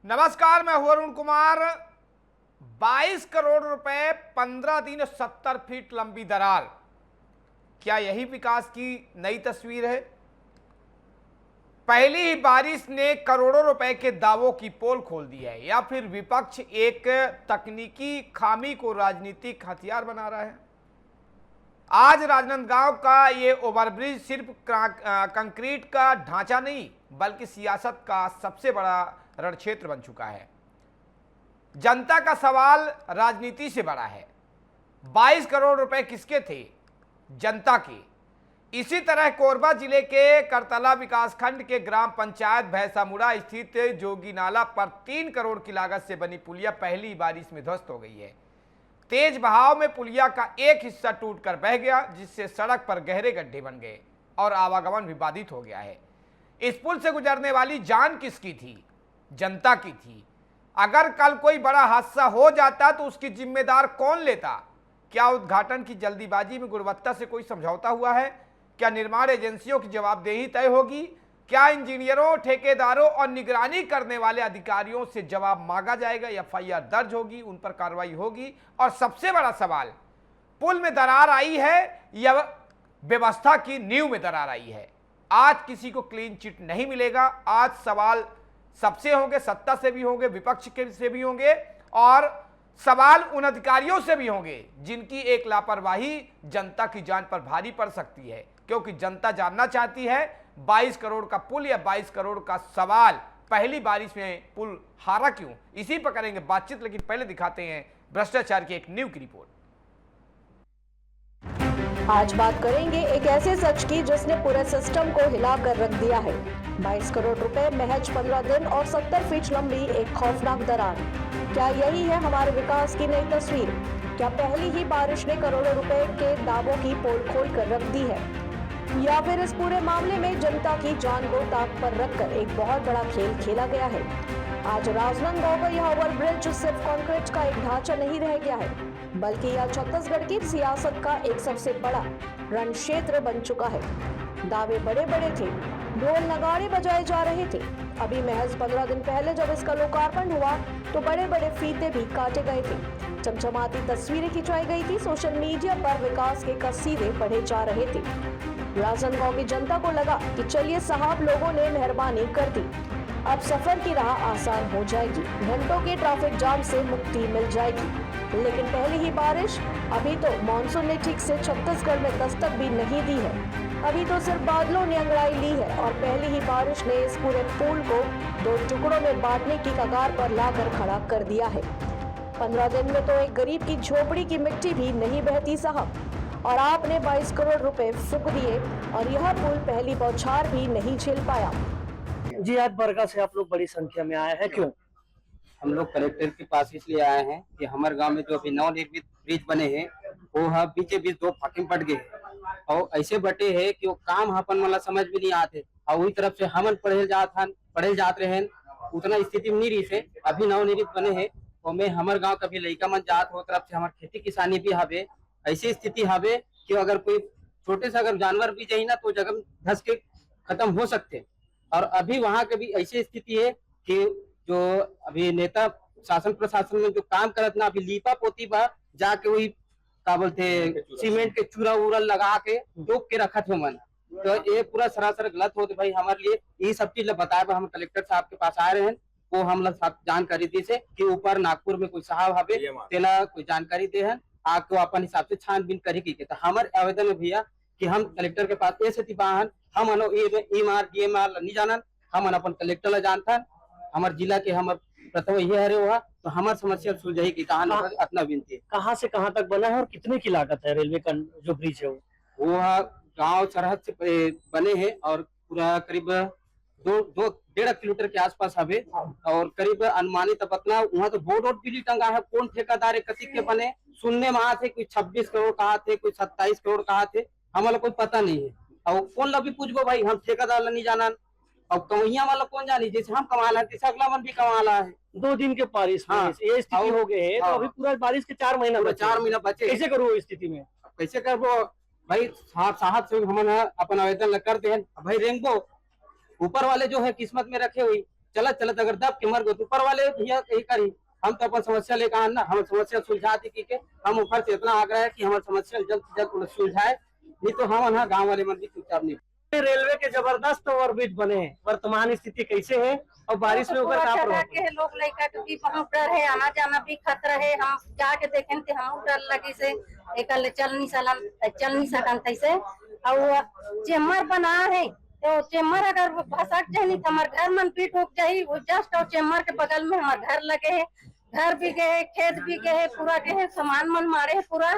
नमस्कार, मैं हूं अरुण कुमार। 22 करोड़ रुपए, 15 दिन, 70 फीट लंबी दरार। क्या यही विकास की नई तस्वीर है? पहली ही बारिश ने करोड़ों रुपए के दावों की पोल खोल दी है, या फिर विपक्ष एक तकनीकी खामी को राजनीतिक हथियार बना रहा है? आज राजनांदगांव का ये ओवरब्रिज सिर्फ कंक्रीट का ढांचा नहीं, बल्कि सियासत का सबसे बड़ा रणक्षेत्र बन चुका है। जनता का सवाल राजनीति से बड़ा है। 22 करोड़ रुपए किसके थे? जनता के। इसी तरह कोरबा जिले के करतला विकासखंड के ग्राम पंचायत भैंसामुड़ा स्थित जोगी नाला पर 3 करोड़ की लागत से बनी पुलिया पहली बारिश में ध्वस्त हो गई है। तेज बहाव में पुलिया का एक हिस्सा टूटकर बह गया, जिससे सड़क पर गहरे गड्ढे बन गए और आवागमन भी बाधित हो गया है। इस पुल से गुजरने वाली जान किसकी थी? जनता की थी। अगर कल कोई बड़ा हादसा हो जाता तो उसकी जिम्मेदार कौन लेता? क्या उद्घाटन की जल्दीबाजी में गुणवत्ता से कोई समझौता हुआ है? क्या निर्माण एजेंसियों की जवाबदेही तय होगी? क्या इंजीनियरों, ठेकेदारों और निगरानी करने वाले अधिकारियों से जवाब मांगा जाएगा? एफआईआर दर्ज होगी, उन पर कार्रवाई होगी? और सबसे बड़ा सवाल, पुल में दरार आई है या व्यवस्था की नींव में दरार आई है? आज किसी को क्लीन चिट नहीं मिलेगा। आज सवाल सबसे होंगे, सत्ता से भी होंगे, विपक्ष के से भी होंगे, और सवाल उन अधिकारियों से भी होंगे जिनकी एक लापरवाही जनता की जान पर भारी पड़ सकती है। क्योंकि जनता जानना चाहती है 22 करोड़ का पुल या 22 करोड़ का सवाल पहली बारिश में पुल हारा क्यों? इसी पर करेंगे बातचीत, लेकिन पहले दिखाते हैं भ्रष्टाचार की एक न्यू की रिपोर्ट। आज बात करेंगे एक ऐसे सच की जिसने पूरे सिस्टम को हिलाकर रख दिया है। 22 करोड़ रुपए, महज 15 दिन और 70 फीट लंबी एक खौफनाक दरार। क्या यही है हमारे विकास की नई तस्वीर? क्या पहली ही बारिश ने करोड़ों रुपए के दावों की पोल खोल कर रख दी है, या फिर इस पूरे मामले में जनता की जान को ताक पर रखकर एक बहुत बड़ा खेल खेला गया है? आज राजनांदगांव का यह ओवरब्रिज सिर्फ कंक्रीट का एक ढांचा नहीं रह गया है, बल्कि यह छत्तीसगढ़ की सियासत का एक सबसे बड़ा रण क्षेत्र बन चुका है। दावे बड़े बड़े थे, ढोल नगाड़े बजाए जा रहे थे। अभी महज 15 दिन पहले जब इसका लोकार्पण हुआ तो बड़े बड़े फीते भी काटे गए थे, चमचमाती तस्वीरें खिंचवाई गई थी, सोशल मीडिया पर विकास के कसीदे पढ़े जा रहे थे। राजनांदगांव की जनता को लगा कि चलिए साहब, लोगों ने मेहरबानी कर दी, अब सफर की राह आसान हो जाएगी, घंटों के ट्रैफिक जाम से मुक्ति मिल जाएगी। लेकिन पहली ही बारिश, अभी तो मानसून ने ठीक से छत्तीसगढ़ में दस्तक भी नहीं दी है। अभी तो सिर्फ बादलों ने अंगड़ाई ली है और पहली ही बारिश ने इस पूरे पुल को 2 टुकड़ों में बांटने की कगार पर लाकर खड़ा कर दिया है। 15 दिन में तो एक गरीब की झोपड़ी की मिट्टी भी नहीं बहती साहब, और आपने 22 करोड़ रुपए फूंक दिए और यह पुल पहली बौछार भी नहीं झेल पाया। जी, आज बरगा से आप लोग बड़ी संख्या में आए हैं, क्यों? हम लोग कलेक्टर के पास इसलिए आए हैं कि हमारे गांव में जो अभी नवनिर्मित ब्रिज बने हैं वो बीचे बीच 2 फाके में बट गए और ऐसे बटे हैं कि वो काम अपन वाला समझ में नहीं आते, और वही तरफ से हमन पढ़े जात रहे उतना स्थिति में नहीं रही से अभी नवनिर्मित बने हैं। और मैं हमारे गांव कभी लड़का मन जात हो तरफ से हमारे खेती किसानी भी हवे, ऐसी स्थिति हवे कि अगर कोई छोटे से अगर जानवर भी जाए ना तो जगह धस के खत्म हो सकते। और अभी वहाँ की भी ऐसी स्थिति है कि जो अभी नेता शासन प्रशासन में जो काम करत ना, अभी लीपा पोती बा जाके वही का बोलते सीमेंट के चूरा उरा लगा के डोब के रखत हो मन। तो ये पूरा सरासर गलत होते भाई। हमारे लिए ये सब चीज बताए हम कलेक्टर साहब के पास आए रहे हैं, वो हम लोग जानकारी दी से कि ऊपर नागपुर में कोई साहब हवे तेला कोई जानकारी दे हैं, आपको अपन हिसाब से छानबीन करे की। तो हमारे आवेदन में भैया कि हम कलेक्टर के पास ऐसे बाहन हम नहीं जानन, हम अपन कलेक्टर ला जानता, हमारे जिला के हम प्रथम ये हरे हुआ तो हमारे समस्या सुलझाई की कहानी अपना विनती है। कहाँ से कहाँ तक बना है और कितने की लागत है? रेलवे का जो ब्रिज है वो गांव सरहद से बने हैं और पूरा करीब 2-1.5 किलोमीटर के आसपास हवे, और करीब अनुमानित अपना वहाँ तो बोर्ड भी टंगा है। कौन ठेकेदार है कति के बने सुनने में आते, कोई 26 करोड़ कहा थे, कोई 27 करोड़ कहा थे, हमारा कोई पता नहीं है। और कौन ला भी पूछबो भाई, हम ठेकेदार ला नहीं जाना, अब कमैया वाला कौन जानी, जैसे हम कमाला है अगला मन भी कमाला है। 2 दिन के बारिश में ये स्थिति हो गए है, तो अभी पूरा बारिश के 4 महीना बचे। कैसे करो इस स्थिति में? कैसे करबो भाई? साहब से हम अपन आवेदन करते हैं भाई, रेंगबो ऊपर वाले जो है किस्मत में रखे हुई चलत चलत अगर दब के मर गए तो ऊपर वाले भैया यही करी, हम तो अपन समस्या लेकर आना, हम समस्या सुलझा दी के हम ऊपर से इतना आग्रह है कि हमारी समस्या जल्द से जल्द सुलझाए, नहीं तो हम यहाँ गाँव वाले मंदिर चुपचाप नहीं। रेलवे के जबरदस्त ओवरब्रिज बने हैं, वर्तमान स्थिति कैसे है और बारिश में ऊपर के लोग लड़का के भी बहुत डर है, आना जाना भी खतरा है। हम जाके देखें थे हम डर लगी से एक चल नहीं सकन तैसे। और चेम्बर बना है तो चेम्बर अगर भसक जाए नहीं तो हमारे घर मन पीट उठ जाये। वो जस्ट और चेम्बर के बगल में हमारे घर लगे है, घर भी गए, खेत भी गए, पूरा गए, सामान मन मारे है पूरा।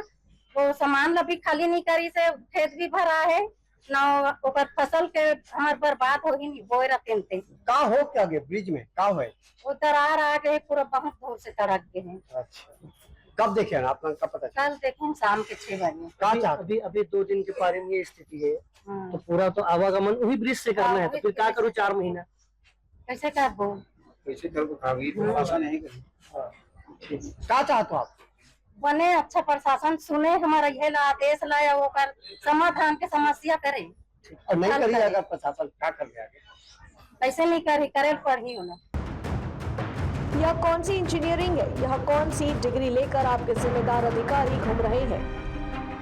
वो सामान अभी खाली नहीं करी से खेत भी भरा है ना, ओकर फसल के हमार बर्बाद हो ही नहीं बोए रहते थे। का हो क्या गए ब्रिज में का है? वो दरार आ गए पूरा, बहुत दूर से तड़क गए हैं। अच्छा, कब देखे ना आपका, कब पता चला? कल देखें शाम के 6 बजे। अभी 2 दिन के बारे में ये स्थिति है तो पूरा तो आवागमन वही ब्रिज से करना है, तो फिर क्या करूँ 4 महीना कैसे कर दो? कैसे कर नहीं क्या चाहते हो आप? बने अच्छा प्रशासन सुने हमारा यह आदेश लाया, वो कर समाधान के समस्या करे और नहीं करिए अगर प्रशासन क्या कर गया ऐसे नहीं करे पढ़ी होना। यह कौन सी इंजीनियरिंग है? यह कौन सी डिग्री लेकर आपके जिम्मेदार अधिकारी घूम रहे हैं?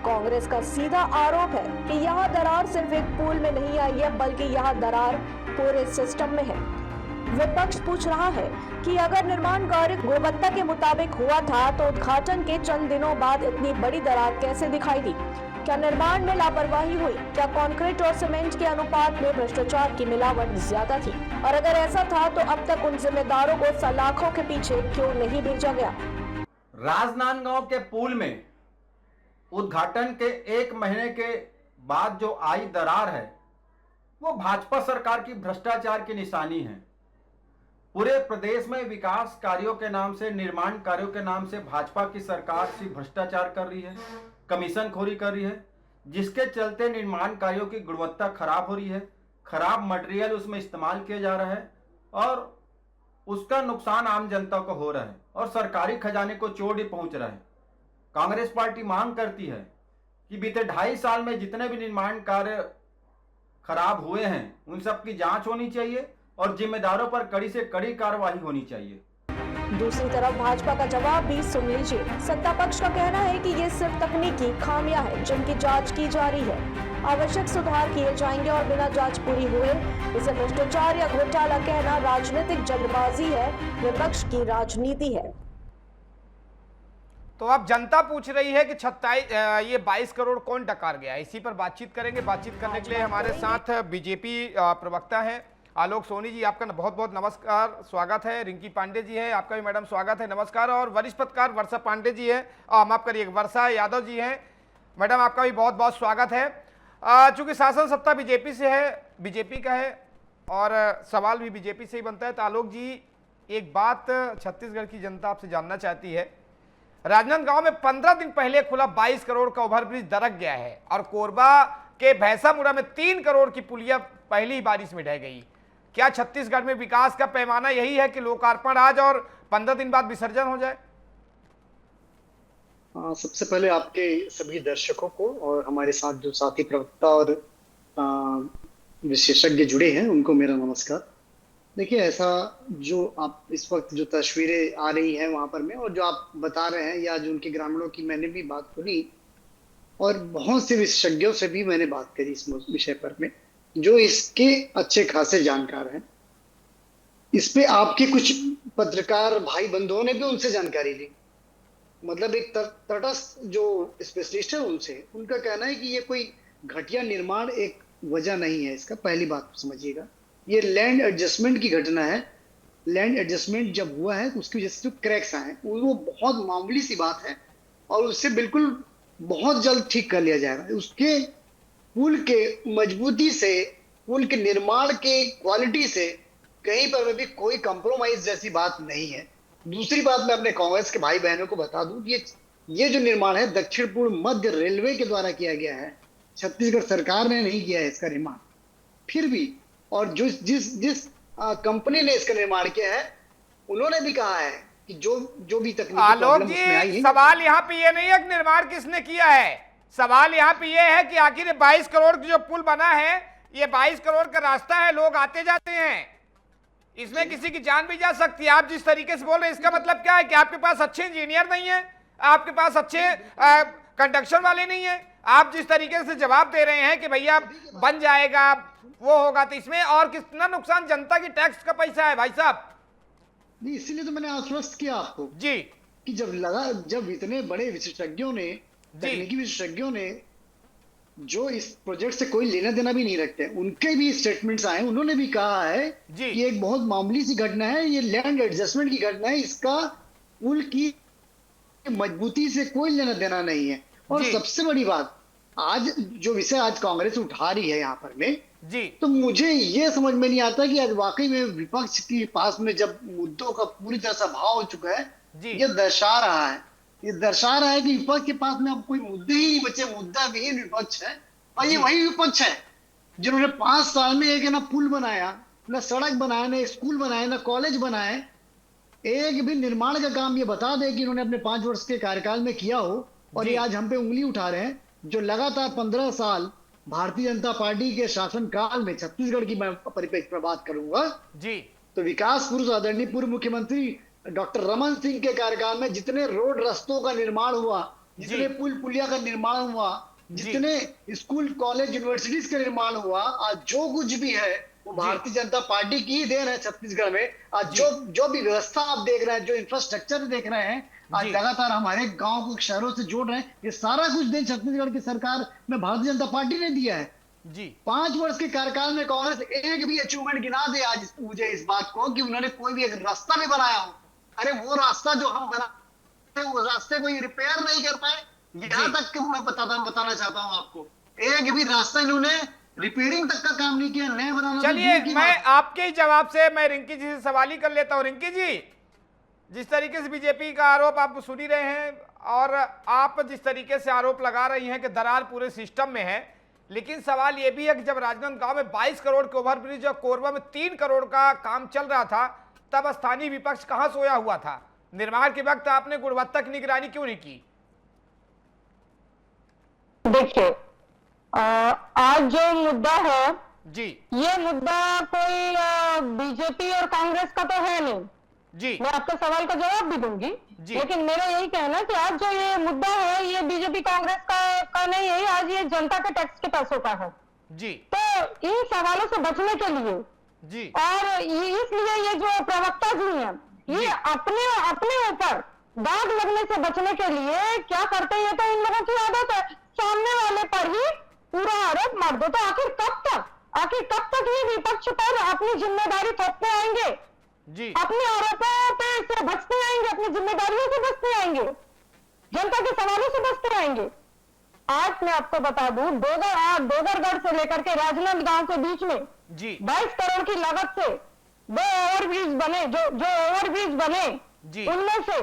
कांग्रेस का सीधा आरोप है कि यह दरार सिर्फ एक पुल में नहीं आई है, बल्कि यह दरार पूरे सिस्टम में है। विपक्ष पूछ रहा है कि अगर निर्माण कार्य गुणवत्ता के मुताबिक हुआ था तो उद्घाटन के चंद दिनों बाद इतनी बड़ी दरार कैसे दिखाई दी? क्या निर्माण में लापरवाही हुई? क्या कंक्रीट और सीमेंट के अनुपात में भ्रष्टाचार की मिलावट ज्यादा थी? और अगर ऐसा था तो अब तक उन जिम्मेदारों को सलाखों के पीछे क्यों नहीं भेजा गया? राजनांदगांव के पुल में उद्घाटन के 1 महीने के बाद जो आई दरार है वो भाजपा सरकार की भ्रष्टाचार की निशानी है। पूरे प्रदेश में विकास कार्यों के नाम से, निर्माण कार्यों के नाम से भाजपा की सरकार सिर्फ भ्रष्टाचार कर रही है, कमीशन खोरी कर रही है, जिसके चलते निर्माण कार्यों की गुणवत्ता खराब हो रही है, खराब मटेरियल उसमें इस्तेमाल किया जा रहा है और उसका नुकसान आम जनता को हो रहा है और सरकारी खजाने को चोट ही पहुंच रहा है। कांग्रेस पार्टी मांग करती है कि बीते 2.5 साल में जितने भी निर्माण कार्य खराब हुए हैं उन सब की जांच होनी चाहिए और जिम्मेदारों पर कड़ी से कड़ी कार्रवाई होनी चाहिए। दूसरी तरफ भाजपा का जवाब भी सुन लीजिए। सत्ता पक्ष का कहना है कि ये सिर्फ तकनीकी खामियां हैं जिनकी जांच की जा रही है, आवश्यक सुधार किए जाएंगे और बिना जांच पूरी हुए इसे भ्रष्टाचार या घोटाला कहना राजनीतिक जल्दबाजी है, विपक्ष की राजनीति है। तो अब जनता पूछ रही है कि 22 करोड़ कौन डकार गया, इसी पर बातचीत करेंगे। बातचीत करने के लिए हमारे साथ बीजेपी प्रवक्ता हैं आलोक सोनी जी, आपका बहुत बहुत नमस्कार, स्वागत है। रिंकी पांडे जी है, आपका भी मैडम स्वागत है, नमस्कार। और वरिष्ठ पत्रकार वर्षा पांडे जी है, माफ करिए वर्षा यादव जी हैं, मैडम आपका भी बहुत बहुत स्वागत है। चूंकि शासन सत्ता बीजेपी से है, बीजेपी का है और सवाल भी बीजेपी से ही बनता है, तो आलोक जी एक बात छत्तीसगढ़ की जनता आपसे जानना चाहती है। राजनांदगांव में 15 दिन पहले खुला 22 करोड़ का ओवरब्रिज दरक गया है और कोरबा के भैंसामुड़ा में 3 करोड़ की पुलिया पहली बारिश में ढह गई। क्या छत्तीसगढ़ में विकास का पैमाना यही है कि लोकार्पण आज और 15 दिन बाद विसर्जन हो जाए? सबसे पहले आपके सभी दर्शकों को और हमारे साथ जो साथी प्रवक्ता और विशेषज्ञ जुड़े हैं उनको मेरा नमस्कार। देखिए, ऐसा जो आप इस वक्त जो तस्वीरें आ रही हैं वहां पर में और जो आप बता रहे हैं या जो उनके ग्रामीणों की मैंने भी बात सुनी और बहुत से विशेषज्ञों से भी मैंने बात करी इस विषय पर में, जो इसके अच्छे खासे जानकार हैं। इस पे आपके कुछ पत्रकार भाई बंधुओं ने भी उनसे जानकारी ली, मतलब एक तटस्थ जो स्पेशलिस्ट है उनसे, उनका कहना है कि ये कोई घटिया निर्माण एक वजह नहीं है इसका। पहली बात समझिएगा, ये लैंड एडजस्टमेंट की घटना है। लैंड एडजस्टमेंट जब हुआ है तो उसकी वजह से जो क्रैक्स आए वो बहुत मामूली सी बात है और उससे बिल्कुल बहुत जल्द ठीक कर लिया जाएगा। उसके पुल के मजबूती से, पुल के निर्माण के क्वालिटी से कहीं पर भी कोई कंप्रोमाइज जैसी बात नहीं है। दूसरी बात मैं अपने कांग्रेस के भाई बहनों को बता दूं कि ये जो निर्माण है दक्षिण पूर्व मध्य रेलवे के द्वारा किया गया है, छत्तीसगढ़ सरकार ने नहीं किया है इसका निर्माण। फिर भी और जिस कंपनी ने इसका निर्माण किया है उन्होंने भी कहा है कि जो भी तकनीकी प्रॉब्लम उसमें आई है। सवाल यहाँ पे ये नहीं है कि निर्माण किसने किया है, सवाल यहाँ पे ये है कि आखिर 22 करोड़ की जो पुल बना है, ये 22 करोड़ का रास्ता है, लोग आते जाते हैं, इसमें किसी की जान भी जा सकती है। आप जिस तरीके से बोल रहे हैं इसका मतलब क्या है कि आपके पास अच्छे इंजीनियर नहीं है, आपके पास अच्छे कंस्ट्रक्शन वाले नहीं है। आप जिस तरीके से जवाब दे रहे हैं कि भैया बन जाएगा, वो होगा, तो इसमें और कितना नुकसान जनता की टैक्स का पैसा है भाई साहब। नहीं, इसीलिए तो मैंने आश्वस्त किया आपको जी कि जब इतने बड़े विशेषज्ञों ने, तकनीकी विशेषज्ञों ने, जो इस प्रोजेक्ट से कोई लेना देना भी नहीं रखते, उनके भी स्टेटमेंट्स आए, उन्होंने भी कहा है जी कि एक बहुत मामूली सी घटना है, ये लैंड एडजस्टमेंट की घटना है, इसका पुल की मजबूती से कोई लेना देना नहीं है। और जी। सबसे बड़ी बात, आज जो विषय आज कांग्रेस उठा रही है यहाँ पर में, जी तो मुझे ये समझ में नहीं आता कि आज वाकई में विपक्ष के पास में जब मुद्दों का पूरी तरह से अभाव हो चुका है, जी ये दर्शा रहा है कि विपक्ष के पास में अब कोई मुद्दे ही नहीं बचे, मुद्दा विहीन विपक्ष है। और ये वही विपक्ष है जिन्होंने 5 साल में एक ना पुल बनाया, ना सड़क बनाया, ना स्कूल बनाए, ना कॉलेज बनाए, एक भी निर्माण का काम ये बता दे कि इन्होंने अपने 5 वर्ष के कार्यकाल में किया हो। और जी। ये आज हम पे उंगली उठा रहे हैं, जो लगातार 15 साल भारतीय जनता पार्टी के शासनकाल में, छत्तीसगढ़ की मैं परिप्रेक्ष्य में बात करूंगा, जी तो विकास पुरुष आदरणीय पूर्व मुख्यमंत्री डॉक्टर रमन सिंह के कार्यकाल में जितने रोड रस्तों का निर्माण हुआ, जितने पुल पुलिया का निर्माण हुआ, जितने स्कूल कॉलेज यूनिवर्सिटीज का निर्माण हुआ, आज जो कुछ भी है वो भारतीय जनता पार्टी की ही देन है। छत्तीसगढ़ में आज जो भी व्यवस्था आप देख रहे हैं, जो इंफ्रास्ट्रक्चर देख रहे हैं, आज लगातार हमारे गांव को शहरों से जोड़ रहे हैं, ये सारा कुछ देन छत्तीसगढ़ की सरकार में भारतीय जनता पार्टी ने दिया है। जी 5 वर्ष के कार्यकाल में कांग्रेस एक भी अचीवमेंट गिना दे आज मुझे इस बात को कि उन्होंने कोई भी एक रास्ता भी बनाया हो। अरे वो रास्ता जो हम बनाते वो रास्ते कोई रिपेयर नहीं कर पाए, यहाँ तक कि मैं बताना चाहता हूँ आपको, एक भी रास्ता इन्होंने रिपेयरिंग तक का काम नहीं किया, नए बनाना। चलिए, मैं आपके ही जवाब से मैं रिंकी जी से सवाल ही कर लेता हूं। रिंकी जी, जिस तरीके से बीजेपी का आरोप आप सुन ही रहे हैं और आप जिस तरीके से आरोप लगा रही हैं कि दरार पूरे सिस्टम में है, लेकिन सवाल यह भी है कि जब राजनांदगांव में 22 करोड़ के ओवरब्रिज और कोरबा में 3 करोड़ का काम चल रहा था, तब स्थानीय विपक्ष कहां सोया हुआ था? निर्माण के वक्त आपने गुणवत्ता की निगरानी क्यों नहीं की? देखिए, आज जो मुद्दा है जी, ये मुद्दा कोई बीजेपी और कांग्रेस का तो है नहीं जी, मैं आपके सवाल का जवाब भी दूंगी, लेकिन मेरा यही कहना है कि आज जो ये मुद्दा है ये बीजेपी कांग्रेस का नहीं है, आज ये जनता के टैक्स के पैसों का है। जी, तो इन सवालों से बचने के लिए जी, और इसलिए ये जो प्रवक्ता जी हैं ये अपने ऊपर दाग लगने से बचने के लिए क्या करते हैं, तो इन लोगों की आदत है सामने वाले पर ही पूरा आरोप मार दो। तो आखिर कब तक ये विपक्ष पर अपनी जिम्मेदारी थोपते आएंगे, जी, अपने आरोपों पे से बचते आएंगे, अपनी जिम्मेदारियों से बचते आएंगे, जनता के सवालों से बचते आएंगे। आज मैं आपको बता दूं, डोगरगढ़ से लेकर के राजनांदगांव के बीच में जी, 22 करोड़ की लागत से 2 ओवरब्रिज बने, जो ओवरब्रिज बने उनमें से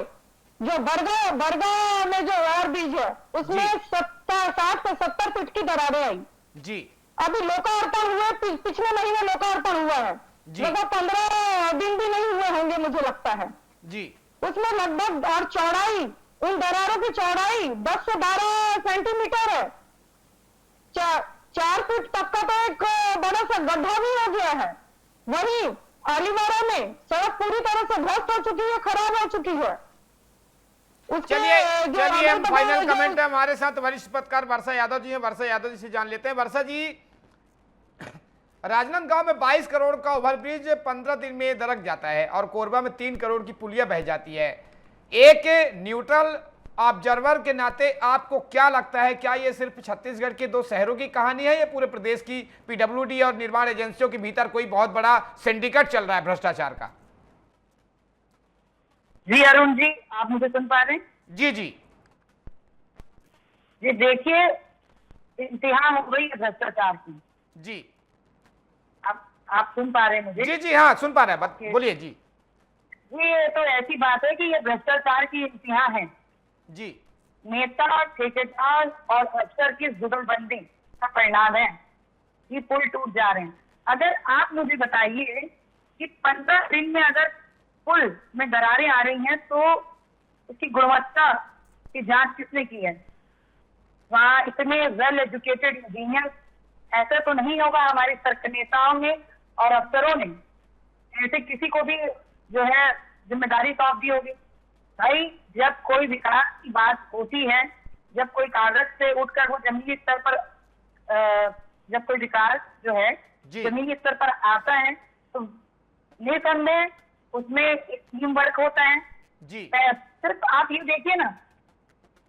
जो बरगा में जो ओवरब्रिज है उसमें 60 से 70 फीट की दरारें आई। जी, अभी लोकार्पण हुआ, पिछले महीने लोकार्पण हुआ है, लगभग 15 दिन भी नहीं हुए होंगे मुझे लगता है जी, उसमें लगभग, और चौड़ाई, उन दरारों की चौड़ाई 10 से 12 सेंटीमीटर है, 4 फीट तक का तो एक बड़ा सा गड्ढा भी हो गया है। वहीं अलीवाड़ा में सड़क पूरी तरह से ध्वस्त हो चुकी है, खराब हो चुकी है। चलिए हम फाइनल कमेंट है हमारे साथ वरिष्ठ पत्रकार वर्षा यादव जी हैं। वर्षा यादव जी से जान लेते हैं। वर्षा जी, राजनांदगांव में 22 करोड़ का ओवरब्रिज 15 दिन में दरक जाता है और कोरबा में 3 करोड़ की पुलिया बह जाती है। एक न्यूट्रल ऑब्जर्वर के नाते आपको क्या लगता है, क्या ये सिर्फ छत्तीसगढ़ के 2 शहरों की कहानी है या पूरे प्रदेश की पीडब्ल्यूडी और निर्माण एजेंसियों के भीतर कोई बहुत बड़ा सिंडिकेट चल रहा है भ्रष्टाचार का? जी अरुण जी, आप मुझे सुन पा रहे हैं? जी जी जी, देखिए, इंतहा हो गई है भ्रष्टाचार की। जी, आप सुन पा रहे हैं मुझे? जी जी, हाँ सुन पा रहे हैं, बोलिए जी। जी, ये तो ऐसी बात है कि ये भ्रष्टाचार की इंतहा है जी, नेता, ठेकेदार और अफसर की जुगलबंदी का परिणाम है। ये पुल टूट जा रहे हैं। अगर आप मुझे बताइए कि 15 दिन में अगर पुल में दरारें आ रही हैं तो उसकी गुणवत्ता की जांच किसने की है? वहाँ इतने वेल एजुकेटेड इंजीनियर, ऐसा तो नहीं होगा हमारे सरकार नेताओं ने और अफसरों ने ऐसे किसी को भी जो है जिम्मेदारी सौंप दी होगी। भाई जब कोई विकास की बात होती है, जब कोई कागज से उठकर वो जमीनी स्तर पर जब कोई विकास जो है जमीनी स्तर पर आता है तो निसंदेह उसमें एक टीम वर्क होता है जी। सिर्फ आप ये देखिए ना,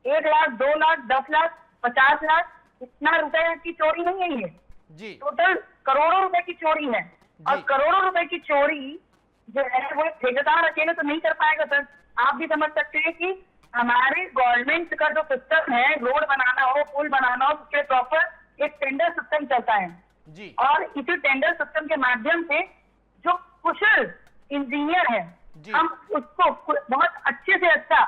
1 लाख 2 लाख 10 लाख 50 लाख इतना रुपए की चोरी नहीं है ये जी, टोटल करोड़ों रुपए की चोरी है। और करोड़ों रुपए की चोरी जो है वो ठेकेदार अकेले तो नहीं कर पाएगा सर। आप भी समझ सकते हैं कि हमारे गवर्नमेंट का जो सिस्टम है, रोड बनाना हो, पुल बनाना हो, उसके प्रॉपर एक टेंडर सिस्टम चलता है जी। और इसी टेंडर सिस्टम के माध्यम से जो कुशल इंजीनियर है, हम उसको बहुत अच्छे से अच्छा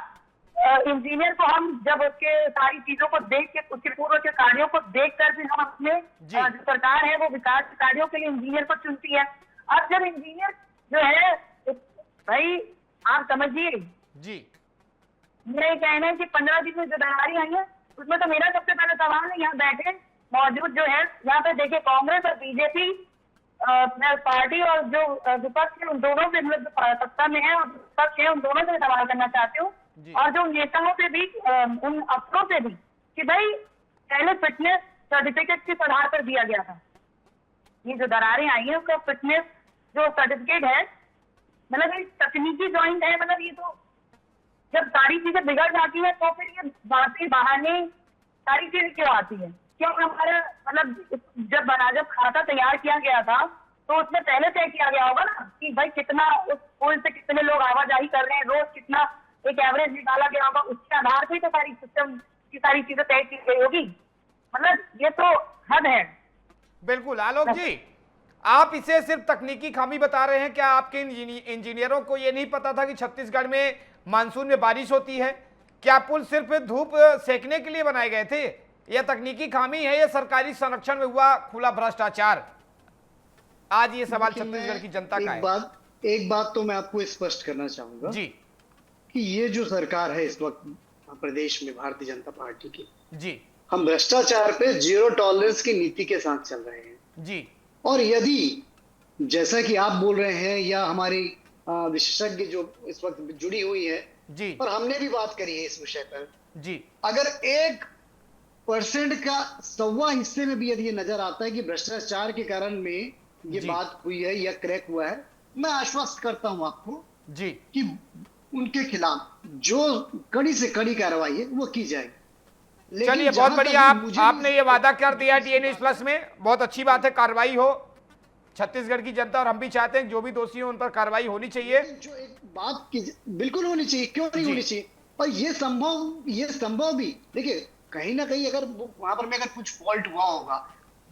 इंजीनियर को हम जब उसके सारी चीजों को देख के, उसके पूर्व के कार्यों को देख कर भी हम अपने जो सरकार है वो विकास कार्यों के लिए इंजीनियर को चुनती है। और जब इंजीनियर जो है, भाई आप समझिए जी, मेरा ये कहना है कि 15 दिन में जो दरारी आई है उसमें तो मेरा सबसे पहला सवाल है, यहाँ बैठे मौजूद जो है, यहाँ पे देखिए कांग्रेस और बीजेपी पार्टी और जो विपक्ष है उन दोनों से, मतलब सत्ता में है और विपक्ष है, उन दोनों से सवाल करना चाहती हूँ और जो नेताओं से भी, उन अफसरों से भी, कि भाई पहले फिटनेस सर्टिफिकेट किस आधार पर दिया गया था। ये जो दरारें आई है उसका फिटनेस जो सर्टिफिकेट है, मतलब ये तकनीकी ज्वाइंट है। मतलब ये तो जब सारी चीजें बिगड़ जाती है तो फिर ये बातें बहाने सारी चीजें क्यों आती है? क्यों हमारा मतलब जब खाता तैयार किया गया था तो उसमें पहले तय किया गया होगा ना कि भाई कितना उस पुल से कितने लोग आवाजाही कर रहे हैं, रोज कितना एक एवरेज निकाला गया होगा, उसके आधार पर तो सारी सिस्टम की सारी चीजें तय की गई होगी। मतलब ये तो हद है। बिल्कुल आलोक जी, आप इसे सिर्फ तकनीकी खामी बता रहे हैं, क्या आपके इंजीनियरों को यह नहीं पता था कि छत्तीसगढ़ में मानसून में बारिश होती है? क्या पुल सिर्फ धूप सेकने के लिए बनाए गए थे? यह तकनीकी खामी है या सरकारी संरक्षण में हुआ खुला भ्रष्टाचार? आज ये सवाल छत्तीसगढ़ की जनता का है। एक बात तो मैं आपको स्पष्ट करना चाहूंगा जी, कि ये जो सरकार है इस वक्त प्रदेश में भारतीय जनता पार्टी की जी, हम भ्रष्टाचार पे 0 टॉलरेंस की नीति के साथ चल रहे हैं जी। और यदि जैसा कि आप बोल रहे हैं या हमारी विशेषज्ञ जो इस वक्त जुड़ी हुई है जी, और हमने भी बात करी है इस विषय पर जी, अगर 1% का 1.25 हिस्से में भी यदि ये नजर आता है कि भ्रष्टाचार के कारण में ये बात हुई है या क्रैक हुआ है, मैं आश्वस्त करता हूं आपको जी कि उनके खिलाफ जो कड़ी से कड़ी कार्रवाई है वो की जाएगी। चलिए बहुत बढ़िया, आपने ये वादा कर दिया डीएन न्यूज़ प्लस में, बहुत अच्छी बात है, कार्रवाई हो। छत्तीसगढ़ की जनता और हम भी चाहते हैं जो भी दोषी हो उन पर कार्रवाई होनी चाहिए। जो एक बात की बिल्कुल होनी चाहिए, क्यों नहीं होनी चाहिए? और ये संभव भी, देखिए कहीं ना कहीं अगर वहां पर में अगर कुछ फॉल्ट हुआ होगा,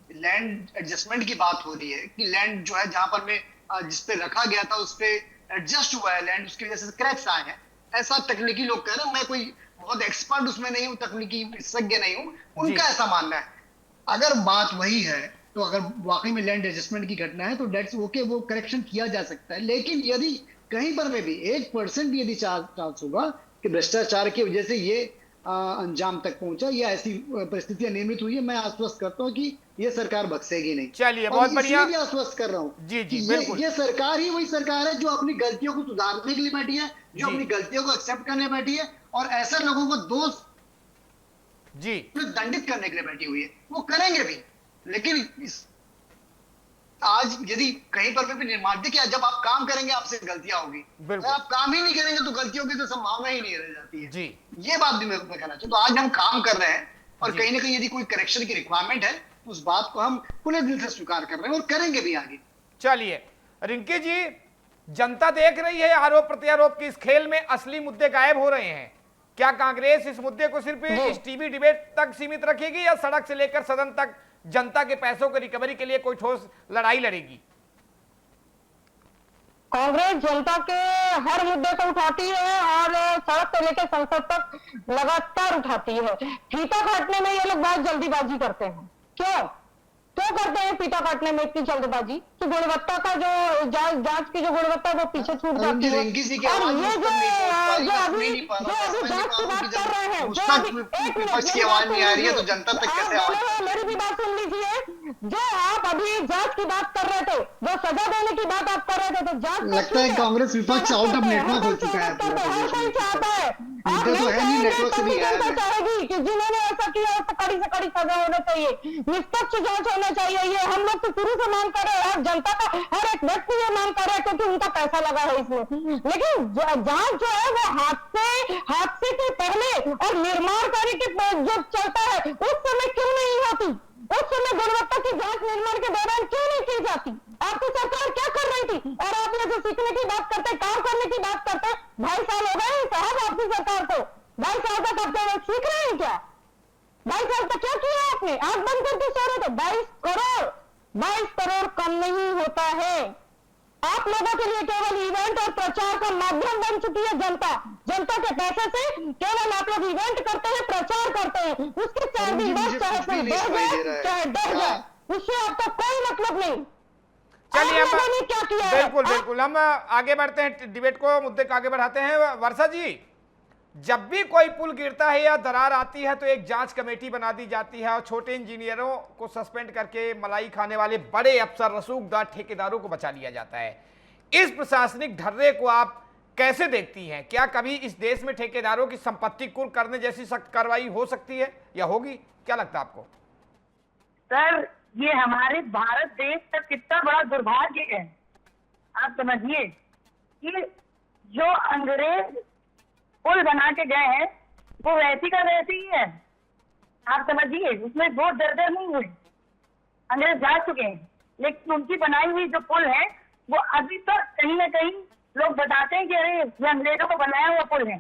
लैंड एडजस्टमेंट की बात हो रही है कि लैंड जो है जहां पर में जिस पे रखा गया था उस पे एडजस्ट हुआ है लैंड, उसकी वजह से क्रैक्स आए हैं, ऐसा तकनीकी लोग कह रहे हैं। मैं कोई बहुत एक्सपर्ट उसमें नहीं हूँ, तकनीकी विशेषज्ञ नहीं हूँ, उनका ऐसा मानना है। अगर बात वही है तो अगर वाकई में लैंड एडजस्टमेंट की घटना है तो डेट्स ओके, वो करेक्शन किया जा सकता है। लेकिन यदि कहीं पर में भी 1% भी यदि चांस होगा कि भ्रष्टाचार की वजह से ये अंजाम तक पहुंचा या ऐसी परिस्थितियां निर्मित हुई है, मैं आश्वस्त करता हूं कि ये सरकार बख्शेगी नहीं। चलिए बहुत बढ़िया, भी आश्वस्त कर रहा हूं जी जी बिल्कुल, ये सरकार ही वही सरकार है जो अपनी गलतियों को सुधारने के लिए बैठी है, जो अपनी गलतियों को एक्सेप्ट करने बैठी है और ऐसे लोगों को दोष जी दंडित करने के लिए बैठी हुई है। वो करेंगे भी, लेकिन आज यदि कहीं पर भी निर्माण, देखिए जब आप काम करेंगे आपसे गलतियां होगी, अगर आप काम ही नहीं करेंगे तो गलतियों की तो संभावना ही नहीं रह जाती है जी। ये बात भी मैं कहना चाहता हूं। तो आज हम काम कर रहे हैं और कहीं ना कहीं यदि कोई करेक्शन की रिक्वायरमेंट है तो उस बात को हम खुले दिल से स्वीकार कर रहे हैं और करेंगे भी आगे। चलिए रिंकी जी, जनता देख रही है आरोप प्रत्यारोप की इस खेल में असली मुद्दे गायब हो रहे हैं। क्या कांग्रेस इस मुद्दे को सिर्फ इस टीवी डिबेट तक सीमित रखेगी या सड़क से लेकर सदन तक जनता के पैसों के रिकवरी के लिए कोई ठोस लड़ाई लड़ेगी? कांग्रेस जनता के हर मुद्दे को उठाती है और सड़क से लेकर संसद तक लगातार उठाती है। फीता काटने में ये लोग बहुत जल्दीबाजी करते हैं। क्यों करते हैं फीता काटने में इतनी जल्दबाजी कि गुणवत्ता का जो जांच की जो गुणवत्ता वो पीछे छूट जाती है। और ये जो मैं सुन ही नहीं पा रहा था। मैं जांच की बात कर रहे हैं, उस तक विपक्ष की आवाज नहीं आ रही है तो जनता तक कैसे आवाज? मेरी भी बात सुन लीजिए। जो आप अभी जांच की बात कर रहे थे, जो सजा देने की बात आप कर रहे थे, तो जांच लगता है कांग्रेस विपक्ष आउट ऑफ नेटवर्क हो चुका है पूरा प्रदेश में। चाहता है मुद्दे तो है नहीं, नेटवर्क से भी गायब है। चाहेगी कि जिन्होंने ऐसा किया उसको कड़ी से कड़ी सजा होना चाहिए, निष्पक्ष जांच होना चाहिए। ये हम लोग तो शुरू से मांग कर रहे हैं और जनता का हर एक व्यक्ति ये मांग कर रहा है क्योंकि उनका पैसा लगा है इसमें। लेकिन जांच जो है वो हादसे के पहले और निर्माण कार्य के जो चलता है उस समय क्यों नहीं होती? उस समय गुणवत्ता की जांच निर्माण के दौरान क्यों नहीं की जाती? आपकी सरकार क्या कर रही थी? और आप ये जो सीखने की बात करते, काम करने की बात करते, 2.5 साल हो गए साहब आपकी सरकार को। 2.5 साल तक आप सीख रहे हैं क्या? 2.5 साल तक क्या किया आपने? आंख बंद करके सो रहे थे। 22 करोड़ कम नहीं होता है। आप लोगों के लिए केवल इवेंट और प्रचार का माध्यम बन चुकी है जनता के पैसे से केवल आप लोग इवेंट करते हैं, प्रचार करते हैं, उसके 4 दिन बाद चाहे कोई बढ़ जाए चाहे डर जाए, उससे आपका कोई मतलब नहीं। चलिए आप लोगों ने क्या किया? बिल्कुल हम आगे बढ़ते हैं, डिबेट को, मुद्दे को आगे बढ़ाते हैं। वर्षा जी, जब भी कोई पुल गिरता है या दरार आती है तो एक जांच कमेटी बना दी जाती है और छोटे इंजीनियरों को सस्पेंड करके मलाई खाने वाले बड़े अफसर, रसूखदार, ठेकेदारों को बचा लिया जाता है। इस प्रशासनिक ढर्रे को आप कैसे देखती हैं? क्या कभी इस देश में ठेकेदारों की संपत्ति कुर्क करने जैसी सख्त कार्रवाई हो सकती है या होगी? क्या लगता है आपको? सर, ये हमारे भारत देश का कितना बड़ा दुर्भाग्य है। आप समझिए कि जो अंग्रेज पुल बना के गए हैं वो वैसी का वैसी ही है। आप समझिए, उसमें बहुत दरदर नहीं हुई, अंग्रेज जा चुके हैं, लेकिन उनकी बनाई हुई जो पुल है वो अभी तक कहीं ना कहीं लोग बताते हैं कि अरे ये अंग्रेजों को बनाया हुआ पुल है।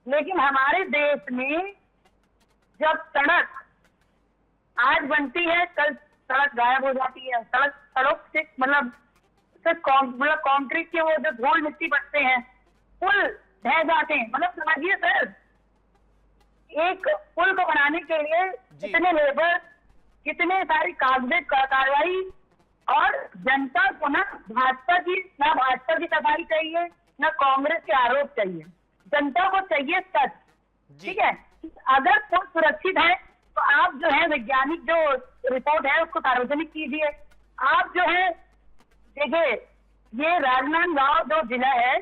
लेकिन हमारे देश में जब सड़क आज बनती है कल सड़क गायब हो जाती है। सड़क से मतलब कंक्रीट के वो जो धूल मिट्टी बनते हैं, पुल ढह जाते हैं। मतलब समझिए सर, एक पुल को बनाने के लिए कितने लेबर, कितने सारी कागजी कार्रवाई, और जनता को ना भाजपा की सफाई चाहिए, ना कांग्रेस के आरोप चाहिए। जनता को चाहिए सच। ठीक है, अगर पुल सुरक्षित है तो आप जो है वैज्ञानिक जो रिपोर्ट है उसको सार्वजनिक कीजिए। आप जो है देखिए, ये राजनांदगांव जो जिला है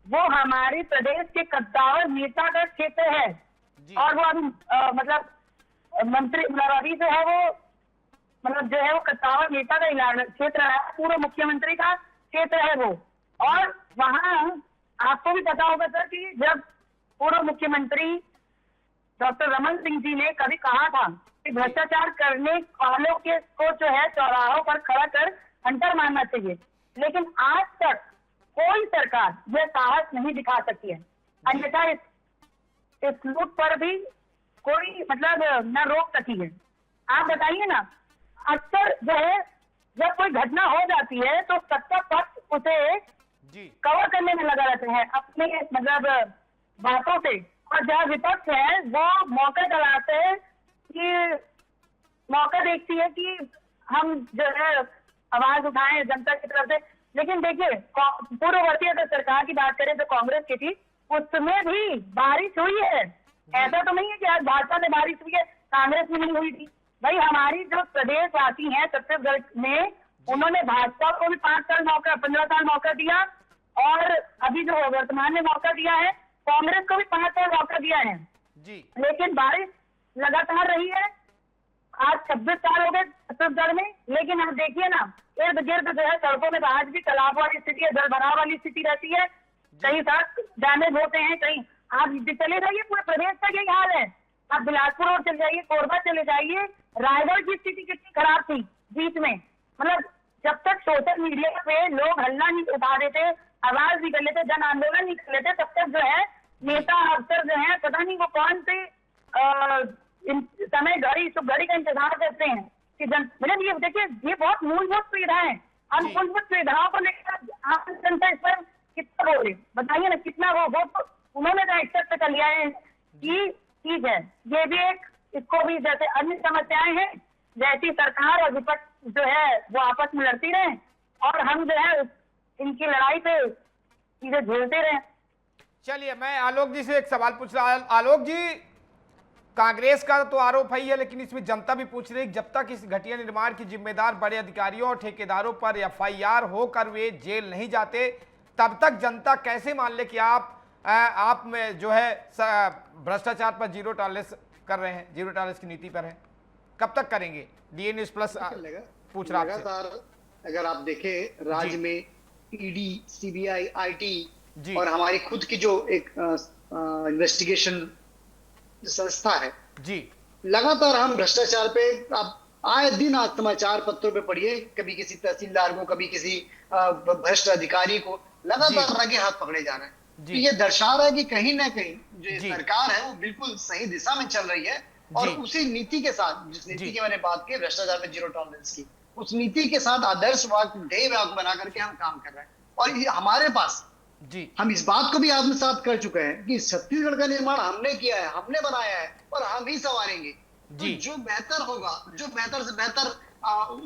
वो हमारे प्रदेश के कद्दावर नेता का क्षेत्र है और वो अभी मतलब मंत्री अभी जो है वो मतलब जो है वो कद्दावर नेता का क्षेत्र है, पूर्व मुख्यमंत्री का क्षेत्र है वो। और वहाँ आपको भी पता होगा सर कि जब पूर्व मुख्यमंत्री डॉक्टर रमन सिंह जी ने कभी कहा था कि भ्रष्टाचार करने वालों के को जो है चौराहों पर खड़ा कर हंटर मारना चाहिए, लेकिन आज तक कोई सरकार यह साहस नहीं दिखा सकती है। अन्यथा इस लूट पर भी कोई मतलब न रोक सकी है। आप बताइए ना, अक्सर जो है जब कोई घटना हो जाती है तो सत्ता पक्ष उसे कवर करने में लगा रहते हैं अपने मतलब बातों से, और जहाँ विपक्ष है वो मौका तलाशते हैं कि मौका देखती है कि हम जो है आवाज उठाएं जनता की तरफ से। लेकिन देखिए, पूर्ववर्ती अगर सरकार की बात करें जो कांग्रेस की थी, उसमें भी बारिश हुई है। ऐसा तो नहीं है कि आज भाजपा में बारिश हुई है, कांग्रेस में नहीं हुई थी। भाई हमारी जो प्रदेशवासी हैं छत्तीसगढ़ में, उन्होंने भाजपा को भी 5 साल मौका, 15 साल मौका दिया, और अभी जो वर्तमान में मौका दिया है कांग्रेस को भी 5 साल मौका दिया है जी। लेकिन बारिश लगातार रही है। आज 26 साल हो गए छत्तीसगढ़ में, लेकिन आप देखिए ना, इर्द गिर्द जो है सड़कों में आज भी तालाब वाली स्थिति है, जल भराव वाली स्थिति रहती है, कहीं सड़क डैमेज होते हैं, कहीं आप चले जाइए पूरे प्रदेश का यही हाल है। आप बिलासपुर और चले जाइए, कोरबा चले जाइए, रायगढ़ की स्थिति कितनी खराब थी बीच में। मतलब जब तक सोशल मीडिया पे लोग हल्ला नहीं उठा देते, आवाज नहीं कर लेते, जन आंदोलन नहीं कर लेते, तब तक जो है नेता अफसर जो है पता नहीं वो कौन से समय घड़ी का इंतजार करते हैं कि मतलब ये देखिए, ये बहुत मूलभूत सुविधाएं हैं। हम मूलभूत सुविधाओं को लेकर आम जनता इस पर कितना बोले, बताइए ना कितना वो उन्होंने तो एक्सेप्ट कर लिया है कि ठीक है, ये भी एक, इसको भी जैसे अन्य समस्याएं हैं, जैसी सरकार और विपक्ष जो है वो आपस में लड़ती रहे और हम जो है इनकी लड़ाई पे चीजें झेलते रहे। चलिए, मैं आलोक जी से एक सवाल पूछ रहा हूं। आलोक जी, कांग्रेस का तो आरोप है ही है, लेकिन इसमें जनता भी पूछ रही है जब तक इस घटिया निर्माण की जिम्मेदार बड़े अधिकारियों और ठेकेदारों पर एफआईआर होकर वे जेल नहीं जाते, तब तक जनता कैसे मान ले कि आप में जो है भ्रष्टाचार पर जीरो टॉलरेंस कर रहे हैं, जीरो टॉलरेंस की नीति पर है? कब तक करेंगे? डीए न्यूज प्लस पूछ रहा लगातार अगर आप देखें राज्य में ईडी, सीबीआई, आईटी और हमारी खुद की जो एक इन्वेस्टिगेशन संस्था है जी, लगातार हम भ्रष्टाचार पे आप आए दिन आज समाचार पत्रों पे पढ़िए, कभी किसी तहसीलदार को, कभी किसी भ्रष्ट अधिकारी को लगातार रंगे हाथ पकड़े जा रहे हैं। तो ये दर्शा रहा है कि कहीं ना कहीं जो सरकार है वो बिल्कुल सही दिशा में चल रही है और उसी नीति के साथ, जिस नीति की मैंने बात की भ्रष्टाचार पे जीरो टॉलरेंस की, उस नीति के साथ आदर्श वाक्य, ध्येय वाक्य बना करके हम काम कर रहे हैं। और ये हमारे पास हम इस बात को भी आत्मसात कर चुके हैं कि छत्तीसगढ़ का निर्माण हमने किया है, हमने बनाया है और हम ही संवारेंगे। तो जो बेहतर होगा, जो बेहतर से बेहतर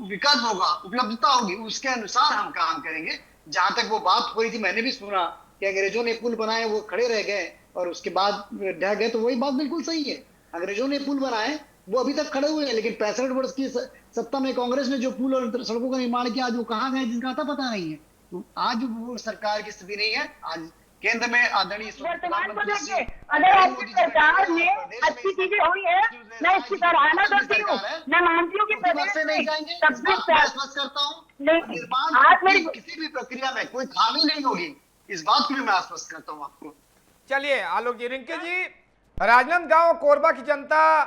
विकल्प होगा, उपलब्धता होगी, उसके अनुसार हम काम करेंगे। जहां तक वो बात हो रही थी, मैंने भी सुना कि अंग्रेजों ने पुल बनाए, वो खड़े रह गए और उसके बाद ढह गए, तो वही बात बिल्कुल सही है। अंग्रेजों ने पुल बनाए, वो अभी तक खड़े हुए हैं, लेकिन 65 वर्ष की सत्ता में कांग्रेस ने जो पुल और सड़कों का निर्माण किया, आज वो कहाँ गए जिनका आता पता नहीं है। तो आज वो सरकार की स्थिति नहीं है। आज केंद्र में आदरणीय वर्तमान को देखिए, अगर आपकी सरकार में अच्छी चीजें हुई है, मैं इसकी सराहना करती हूँ, मैं मानती हूँ कि प्रदेश में आश्वस्त करता हूँ निर्माण किसी भी प्रक्रिया में कोई खामी नहीं होगी, इस बात को भी मैं आश्वस्त करता हूँ आपको। चलिए आलोक जी, रिंकी जी, राजनांदगांव कोरबा की जनता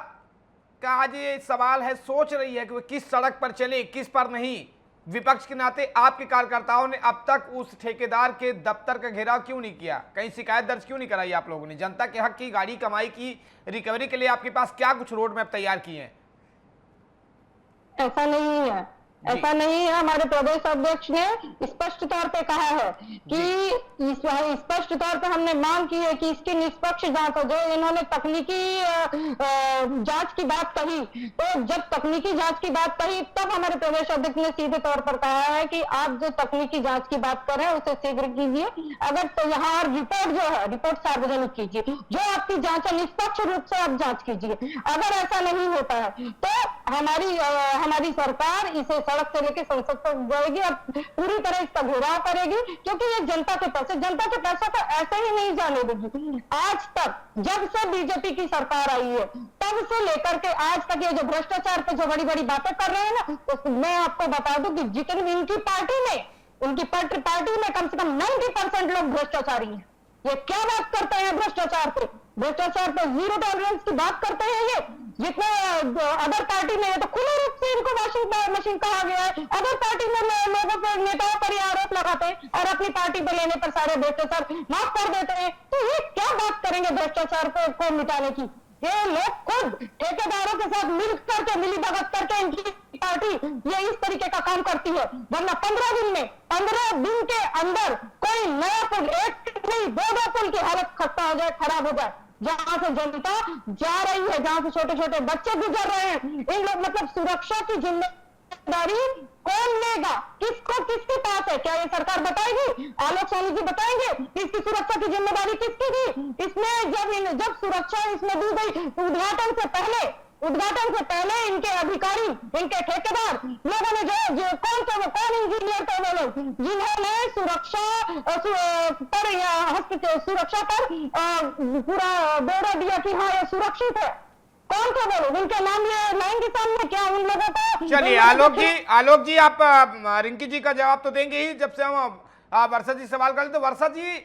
का आज ये सवाल है, सोच रही है कि वो किस सड़क पर चले, किस पर नहीं। विपक्ष के नाते आपके कार्यकर्ताओं ने अब तक उस ठेकेदार के दफ्तर का घेराव क्यों नहीं किया? कहीं शिकायत दर्ज क्यों नहीं कराई आप लोगों ने? जनता के हक की गाड़ी कमाई की रिकवरी के लिए आपके पास क्या कुछ रोड मैप तैयार किए हैं? ऐसा नहीं है, ऐसा नहीं है। हमारे प्रदेश अध्यक्ष ने स्पष्ट तौर पे कहा है कि स्पष्ट तौर पे हमने मांग की है कि इसकी निष्पक्ष जांच हो। जो इन्होंने तकनीकी जांच की बात कही, तो जब तकनीकी जांच की बात कही तब हमारे प्रदेश अध्यक्ष ने सीधे तौर पर कहा है कि आप जो तकनीकी जांच की बात कर रहे हैं उसे शीघ्र कीजिए। अगर तो यहाँ रिपोर्ट जो है, रिपोर्ट सार्वजनिक कीजिए, जो आपकी जांच है निष्पक्ष रूप से आप जांच कीजिए। अगर ऐसा नहीं होता है तो हमारी सरकार इसे सड़क से लेकर संसद तक जाएगी और पूरी तरह इसका घेराव करेगी, क्योंकि ये जनता के पैसे को ऐसे ही नहीं जाने देगी। आज तक जब से बीजेपी की सरकार आई है तब से लेकर के आज तक ये जो भ्रष्टाचार पे जो बड़ी बड़ी बातें कर रहे हैं ना, तो मैं आपको बता दूं कि जितनी उनकी पार्टी में कम से कम 90% लोग भ्रष्टाचारी हैं। ये क्या बात करते हैं भ्रष्टाचार पे जीरो टॉलरेंस की बात करते हैं। ये जितने अदर पार्टी में है तो खुले रूप से इनको वॉशिंग मशीन कहा गया है। अदर पार्टी में लोगों पर, नेताओं पर आरोप लगाते हैं और अपनी पार्टी पे लेने पर सारे भ्रष्टाचार माफ कर देते हैं। तो ये क्या बात करेंगे भ्रष्टाचार को मिटाने की? ये लोग खुद ठेकेदारों के साथ मिलीभगत करके इनकी पार्टी ये इस तरीके का काम करती है। वरना 15 दिन के अंदर कोई नया पुल, एक नहीं 2 पुल की हालत खस्ता हो जाए, खराब हो जाए। जहां से जनता जा रही है, जहां से छोटे छोटे बच्चे गुजर रहे हैं, इन लोग मतलब सुरक्षा की जिम्मेदारी कौन लेगा? किसके पास है? क्या ये सरकार बताएगी? आलोक स्वामी जी बताएंगे इसकी सुरक्षा की जिम्मेदारी किसकी थी? इसमें जब सुरक्षा इसमें दी गई, उद्घाटन से पहले इनके अधिकारी, इनके ठेकेदार लोगों ने जो कौन इंजीनियर थे वो लोग जिन्होंने सुरक्षा पर पूरा ब्यौरा दिया कि हाँ ये सुरक्षित है? कौन थे वो लोग? उनके नाम लाएंगे सामने क्या उन लोगों को? चलिए आलोक जी आप रिंकी जी का जवाब तो देंगे ही। जब से हम वर्षा जी सवाल करें तो वर्षा जी,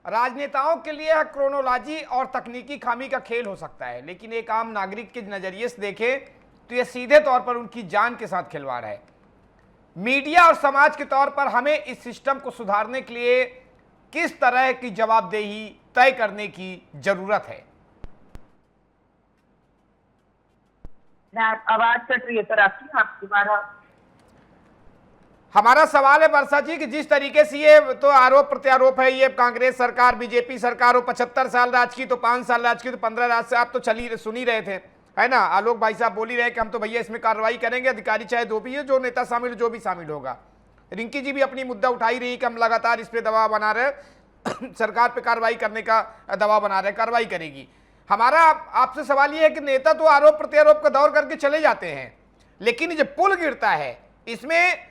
राजनेताओं के लिए क्रोनोलॉजी और तकनीकी खामी का खेल हो सकता है, लेकिन एक आम नागरिक के नजरिए से देखें तो यह सीधे तौर पर उनकी जान के साथ खिलवाड़ है। मीडिया और समाज के तौर पर हमें इस सिस्टम को सुधारने के लिए किस तरह की जवाबदेही तय करने की जरूरत है? आवाज कट रही है सर आपकी, आप दोबारा। हमारा सवाल है वर्षा जी कि जिस तरीके से ये तो आरोप प्रत्यारोप है, ये कांग्रेस सरकार, बीजेपी सरकार हो 75 साल राज की, तो 5 साल राज की, तो 15 राज से आप तो सुन ही रहे थे, है ना? आलोक भाई साहब बोल ही रहे कि हम तो भैया इसमें कार्रवाई करेंगे, अधिकारी चाहे जो भी है, जो नेता शामिल, जो भी शामिल होगा। रिंकी जी भी अपनी मुद्दा उठा ही रही कि हम लगातार इस पर दबाव बना रहे। सरकार पे कार्रवाई करने का दबाव बना रहे हैं, कार्रवाई करेगी। हमारा आपसे सवाल यह है कि नेता तो आरोप प्रत्यारोप का दौर करके चले जाते हैं, लेकिन जब पुल गिरता है इसमें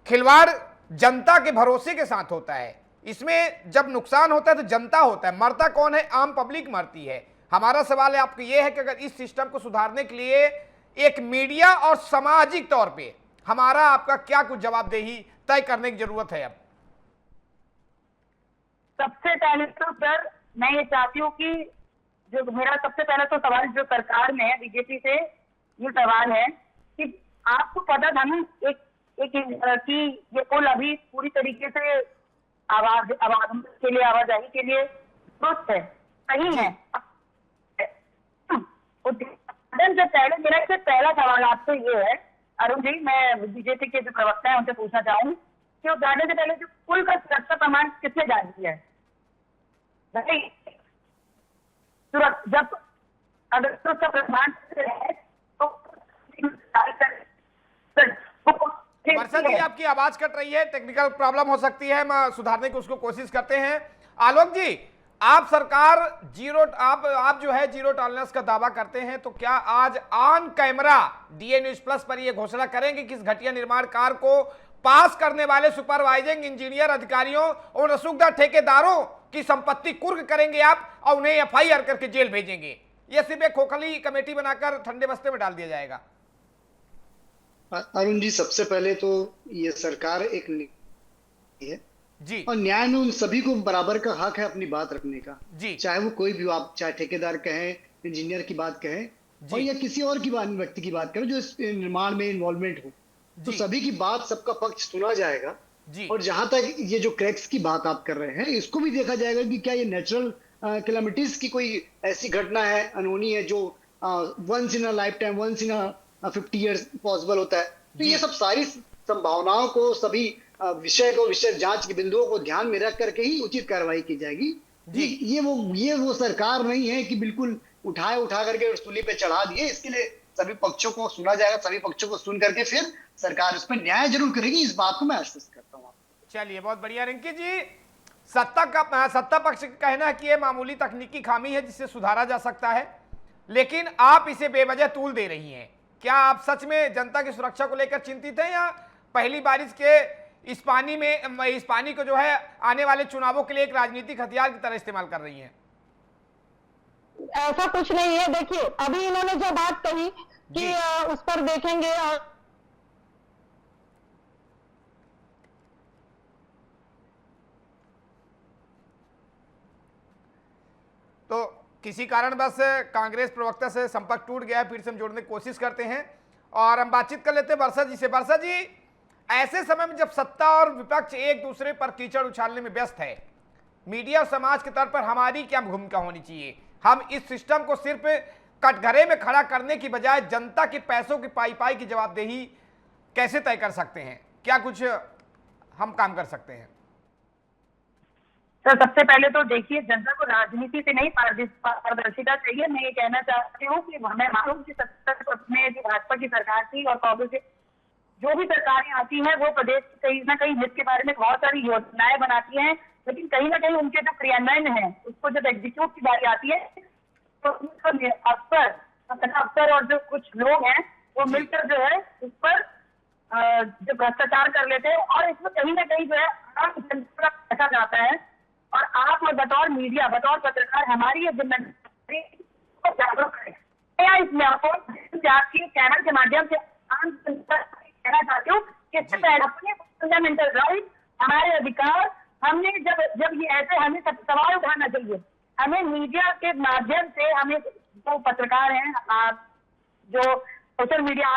खिलवाड़ जनता के भरोसे के साथ होता है। इसमें जब नुकसान होता है तो जनता होता है, मरता कौन है? आम पब्लिक मरती है। हमारा सवाल है आपको यह है कि अगर इस सिस्टम को सुधारने के लिए एक मीडिया और सामाजिक तौर पे हमारा आपका क्या कुछ जवाबदेही तय करने की जरूरत है? अब सबसे पहले तो सर मैं ये चाहती हूँ कि जो मेरा सबसे पहला तो सवाल जो सरकार में है, बीजेपी से ये सवाल है कि आपको पता था ना कि ये पुल अभी पूरी तरीके से आवाज के लिए, आवाजाही के लिए दुरुस्त है, सही है। उद्घाटन से पहले मेरा इससे पहला सवाल आपसे ये है अरुण जी, मैं बीजेपी के जो प्रवक्ता है उनसे पूछना चाहूँ कि उद्घाटन से पहले जो पुल का सुरक्षा प्रमाण किसने जारी किया है? जब अगर सुरक्षा प्रमाण है तो वर्षा जी आपकी आवाज कट रही है, टेक्निकल प्रॉब्लम हो सकती है, मैं सुधारने की उसको कोशिश करते हैं। आलोक जी, आप सरकार आप जो है जीरो टॉलरेंस का दावा करते हैं, तो क्या आज on camera DA news plus पर यह घोषणा करेंगे कि इस घटिया निर्माण कार्य को पास करने वाले सुपरवाइजिंग इंजीनियर अधिकारियों और रसूखदार ठेकेदारों की संपत्ति कुर्क करेंगे आप और उन्हें एफआईआर करके जेल भेजेंगे? यह सिर्फ एक खोखली कमेटी बनाकर ठंडे बस्ते में डाल दिया जाएगा? अरुण जी, सबसे पहले तो ये सरकार एक है जी, और न्याय में उन सभी को बराबर का हक है अपनी बात रखने का जी, चाहे वो कोई भी हो, आप चाहे ठेकेदार कहें, इंजीनियर की बात कहें और या किसी और की बात, व्यक्ति की बात करें जो इस निर्माण में इन्वॉल्वमेंट हो, तो सभी की बात, सबका पक्ष सुना जाएगा जी। और जहां तक ये जो क्रैक्स की बात आप कर रहे हैं इसको भी देखा जाएगा कि क्या ये नेचुरल कैलामिटीज की कोई ऐसी घटना है, अनहोनी है जो once in a life time, once in a 50 years possible होता है। तो ये सब सारी संभावनाओं को, सभी विषय जांच के बिंदुओं को ध्यान में रख करके ही उचित कार्रवाई की जाएगी। ये वो सरकार नहीं है कि बिल्कुल उठा करके सूली पे चढ़ा दिए। इसके लिए सभी पक्षों को सुना जाएगा, सभी पक्षों को सुन करके फिर सरकार उस पर न्याय जरूर करेगी, इस बात को मैं आश्वस्त करता हूँ। चलिए, बहुत बढ़िया। रिंकी जी, सत्ता पक्ष का कहना है कि यह मामूली तकनीकी खामी है जिसे सुधारा जा सकता है, लेकिन आप इसे बेवजह तूल दे रही हैं। क्या आप सच में जनता की सुरक्षा को लेकर चिंतित हैं या पहली बारिश के इस पानी को जो है आने वाले चुनावों के लिए एक राजनीतिक हथियार की तरह इस्तेमाल कर रही हैं? ऐसा कुछ नहीं है। देखिए, अभी इन्होंने जो बात कही कि उस पर देखेंगे और तो किसी कारण बस कांग्रेस प्रवक्ता से संपर्क टूट गया है, फिर से हम जोड़ने की कोशिश करते हैं और हम बातचीत कर लेते हैं वर्षा जी से। वर्षा जी, ऐसे समय में जब सत्ता और विपक्ष एक दूसरे पर कीचड़ उछालने में व्यस्त है, मीडिया और समाज के तौर पर हमारी क्या भूमिका होनी चाहिए? हम इस सिस्टम को सिर्फ कटघरे में खड़ा करने की बजाय जनता के पैसों की पाई की जवाबदेही कैसे तय कर सकते हैं? क्या कुछ हम काम कर सकते हैं? तो सबसे पहले तो देखिए, जनता को राजनीति से नहीं पारदर्शिता चाहिए। मैं ये कहना चाहती हूँ कि मैं मालूम कि 70 में जो भाजपा की सरकार थी और कांग्रेस की जो भी सरकारें आती हैं वो प्रदेश की कहीं ना कहीं हित के बारे में बहुत सारी योजनाएं बनाती हैं, लेकिन कहीं ना कहीं उनके जो क्रियान्वयन है उसको जब एग्जीक्यूट की बारी आती है तो अफसर और जो कुछ लोग हैं वो मिलकर जो है उस पर जो भ्रष्टाचार कर लेते हैं और इसमें कहीं ना कहीं जो है आम जनता का पैसा जाता है। और आप बतौर मीडिया, बतौर पत्रकार हमारी ये जिम्मेदारी को जागरूक करें। इसमें आपके चैनल के माध्यम से आम जनता कहना चाहती हूँ कि अपने फंडामेंटल राइट, हमारे अधिकार, हमने जब ये ऐसे हमें सवाल उठाना चाहिए। हमें मीडिया के माध्यम से, हमें जो पत्रकार हैं, आप जो सोशल मीडिया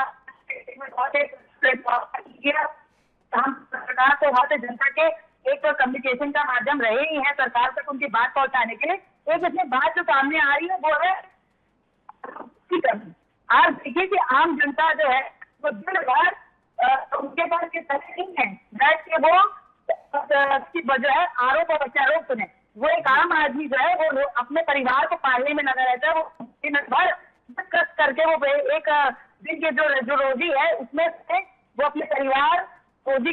हम पत्रकार को वहां से जनता के एक तो कम्युनिकेशन का माध्यम रहे ही है सरकार तक उनकी बात पहुंचाने के लिए। एक इसमें बात जो सामने आ रही है वो है आप देखिए कि आम जनता जो है वो दिन भर उनके पास ये तरह नहीं है बैठ के वो जो है आरोप और प्रत्यारोप सुने। वो एक आम आदमी जो है वो अपने परिवार को पालने में लगा रहता है। वो दिन भर कष्ट करके वो एक दिन के जो रोजी है उसमें से वो अपने परिवार रोजी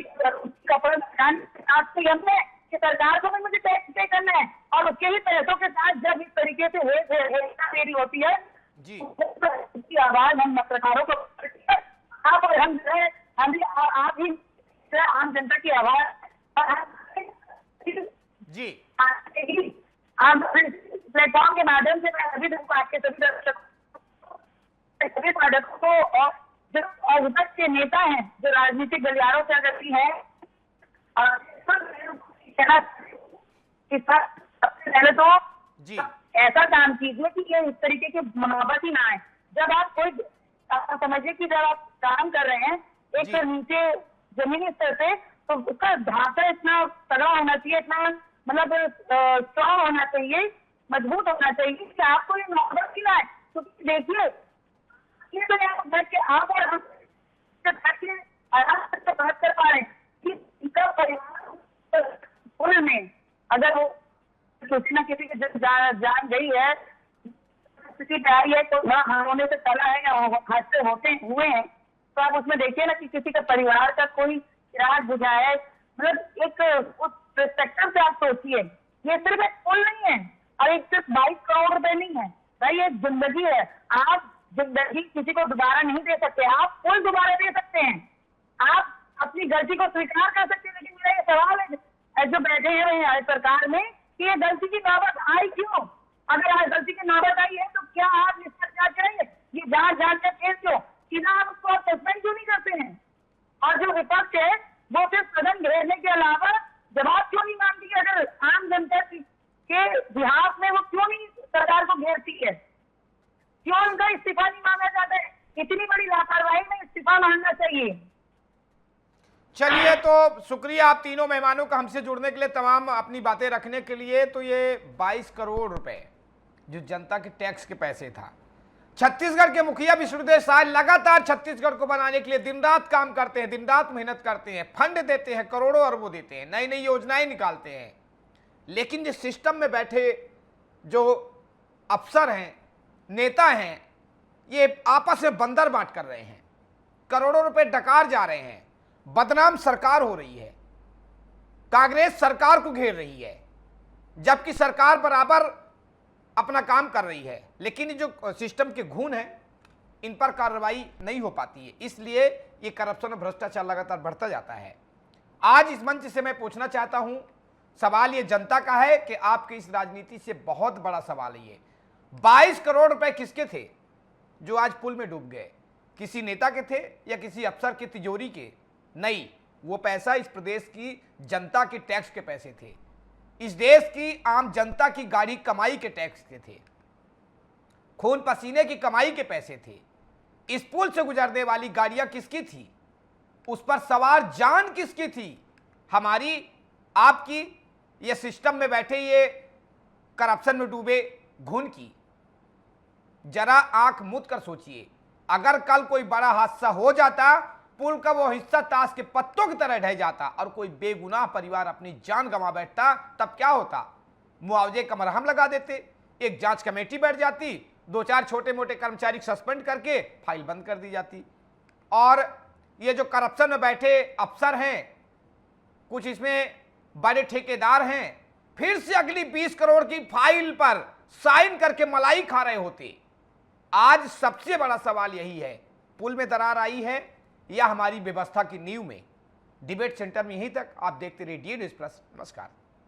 कपड़े कि सरकार को भी मुझे टैक्स पे करना है, और उसके ही पैसों के साथ जब इस तरीके से हेरफेरी होती है जी उसकी आवाज हम पत्रकारों को आप और हम जो है हम भी आप ही आम जनता की आवाज जी आप प्लेटफॉर्म के माध्यम से मैं अभी तक आपके सभी दर्शकों को और जो विपक्ष के नेता हैं, जो राजनीतिक गलियारों से अगर भी है, और पहले तो जी ऐसा काम कीजिए कि ये इस तरीके की मनोबत ही ना आए। जब आप कोई आप समझिए कि जब आप काम कर रहे हैं एक तो नीचे जमीनी स्तर पे, तो उसका ढांचा इतना तगड़ा होना चाहिए, इतना मतलब स्ट्रॉन्ग होना चाहिए, मजबूत होना चाहिए कि आपको ये नौबत ही ना आए। क्योंकि देखिए ये तो आप और हम आराम से बात कर पा रहे हैं कि इनका परिवार पुल में अगर वो किसी न किसी की जान गई है, किसी पे आई है, तो ना होने से चला है या हादसे होते हुए हैं, तो आप उसमें देखिए ना कि किसी का परिवार का कोई चिराग बुझाए, मतलब एक उस पर्सपेक्टिव से आप सोचिए। ये सिर्फ एक पुल नहीं है और एक सिर्फ 22 करोड़ रुपए नहीं है भाई, ये जिंदगी है। आप जिंदगी किसी को दोबारा नहीं दे सकते, आप पुल दोबारा दे सकते हैं, आप अपनी गलती को स्वीकार कर सकते हैं। लेकिन मेरा ये सवाल है जो बैठे हैं सरकार में कि ये गलती की नौबत आई क्यों? अगर आज गलती की नौबत आई है तो क्या आप निष्पक्ष जांच करेंगे? ये जांच का केस क्यों सीधा आप उसको सस्पेंड क्यों नहीं करते हैं? और जो विपक्ष है वो सिर्फ सदन घेरने के अलावा जवाब क्यों नहीं मांगती? अगर आम जनता के बिहाफ में वो क्यों नहीं सरकार को घेरती है? क्यों उनका इस्तीफा नहीं मांगा जाता है? इतनी बड़ी लापरवाही में इस्तीफा मांगना चाहिए। चलिए, तो शुक्रिया आप तीनों मेहमानों का हमसे जुड़ने के लिए, तमाम अपनी बातें रखने के लिए। तो ये 22 करोड़ रुपए जो जनता के टैक्स के पैसे था, छत्तीसगढ़ के मुखिया विष्णुदेव साय लगातार छत्तीसगढ़ को बनाने के लिए दिन रात काम करते हैं, दिन रात मेहनत करते हैं, फंड देते हैं, करोड़ों अरबों देते हैं, नई नई योजनाएं निकालते हैं। लेकिन जिस सिस्टम में बैठे जो अफसर हैं, नेता हैं, ये आपस में बंदर बांट कर रहे हैं, करोड़ों रुपए डकार जा रहे हैं, बदनाम सरकार हो रही है, कांग्रेस सरकार को घेर रही है, जबकि सरकार बराबर अपना काम कर रही है। लेकिन जो सिस्टम के घून है, इन पर कार्रवाई नहीं हो पाती है, इसलिए ये करप्शन और भ्रष्टाचार लगातार बढ़ता जाता है। आज इस मंच से मैं पूछना चाहता हूं, सवाल ये जनता का है कि आपकी इस राजनीति से बहुत बड़ा सवाल है ये 22 करोड़ रुपए किसके थे जो आज पुल में डूब गए? किसी नेता के थे या किसी अफसर की तिजोरी के? नहीं, वो पैसा इस प्रदेश की जनता के टैक्स के पैसे थे, इस देश की आम जनता की गाड़ी कमाई के टैक्स के थे, खून पसीने की कमाई के पैसे थे। इस पुल से गुजरने वाली गाड़ियां किसकी थी? उस पर सवार जान किसकी थी? हमारी, आपकी, ये सिस्टम में बैठे ये करप्शन में डूबे घुन की? जरा आंख मूंद कर सोचिए, अगर कल कोई बड़ा हादसा हो जाता, पुल का वो हिस्सा ताश के पत्तों की तरह ढह जाता और कोई बेगुनाह परिवार अपनी जान गंवा बैठता, तब क्या होता? मुआवजे का मरहम लगा देते, एक जांच कमेटी बैठ जाती, 2-4 छोटे मोटे कर्मचारी सस्पेंड करके फाइल बंद कर दी जाती। और ये जो करप्शन में बैठे अफसर हैं, कुछ इसमें बड़े ठेकेदार हैं, फिर से अगली 20 करोड़ की फाइल पर साइन करके मलाई खा रहे होते। आज सबसे बड़ा सवाल यही है, पुल में दरार आई है या हमारी व्यवस्था की नींव में? डिबेट सेंटर में यहीं तक। आप देखते रहिए DD न्यूज़ प्लस। नमस्कार।